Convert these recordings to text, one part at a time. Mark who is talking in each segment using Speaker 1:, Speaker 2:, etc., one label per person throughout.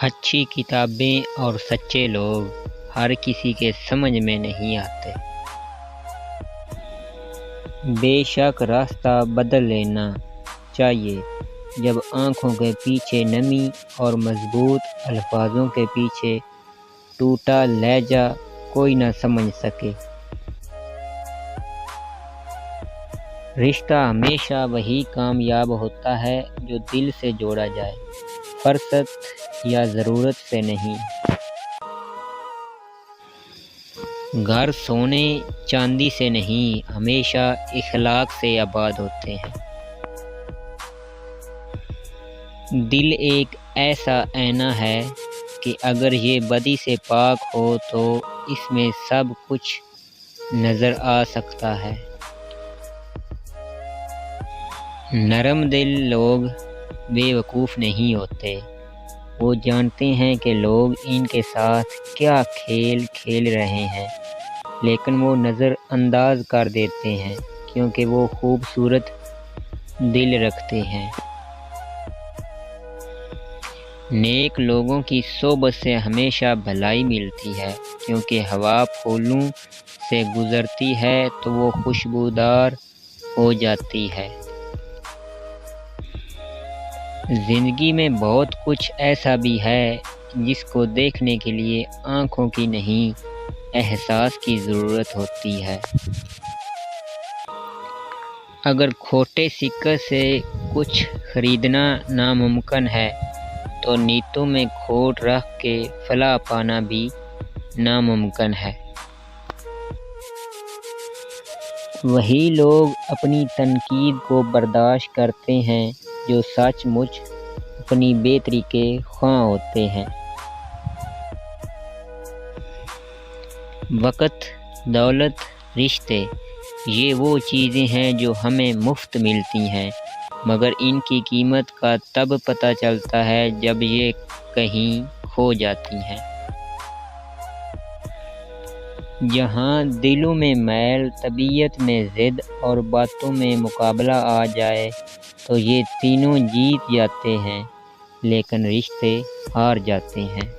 Speaker 1: اچھی کتابیں اور سچے لوگ ہر کسی کے سمجھ میں نہیں آتے۔ بے شک راستہ بدل لینا چاہیے جب آنکھوں کے پیچھے نمی اور مضبوط الفاظوں کے پیچھے ٹوٹا لہجہ کوئی نہ سمجھ سکے۔ رشتہ ہمیشہ وہی کامیاب ہوتا ہے جو دل سے جوڑا جائے، فرصت یا ضرورت سے نہیں۔ گھر سونے چاندی سے نہیں، ہمیشہ اخلاق سے آباد ہوتے ہیں۔ دل ایک ایسا آئینہ ہے کہ اگر یہ بدی سے پاک ہو تو اس میں سب کچھ نظر آ سکتا ہے۔ نرم دل لوگ بے وقوف نہیں ہوتے، وہ جانتے ہیں کہ لوگ ان کے ساتھ کیا کھیل کھیل رہے ہیں، لیکن وہ نظر انداز کر دیتے ہیں کیونکہ وہ خوبصورت دل رکھتے ہیں۔ نیک لوگوں کی صحبت سے ہمیشہ بھلائی ملتی ہے، کیونکہ ہوا پھولوں سے گزرتی ہے تو وہ خوشبودار ہو جاتی ہے۔ زندگی میں بہت کچھ ایسا بھی ہے جس کو دیکھنے کے لیے آنکھوں کی نہیں، احساس کی ضرورت ہوتی ہے۔ اگر کھوٹے سکے سے کچھ خریدنا ناممکن ہے تو نیتوں میں کھوٹ رکھ کے فلاح پانا بھی ناممکن ہے۔ وہی لوگ اپنی تنقید کو برداشت کرتے ہیں جو سچ مچ اپنی بہتری کے خواہاں ہوتے ہیں۔ وقت، دولت، رشتے، یہ وہ چیزیں ہیں جو ہمیں مفت ملتی ہیں، مگر ان کی قیمت کا تب پتہ چلتا ہے جب یہ کہیں کھو جاتی ہیں۔ جہاں دلوں میں میل، طبیعت میں ضد اور باتوں میں مقابلہ آ جائے تو یہ تینوں جیت جاتے ہیں، لیکن رشتے ہار جاتے ہیں۔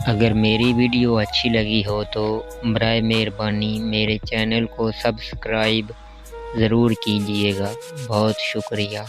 Speaker 1: اگر میری ویڈیو اچھی لگی ہو تو برائے مہربانی میرے چینل کو سبسکرائب ضرور کیجیے گا۔ بہت شکریہ۔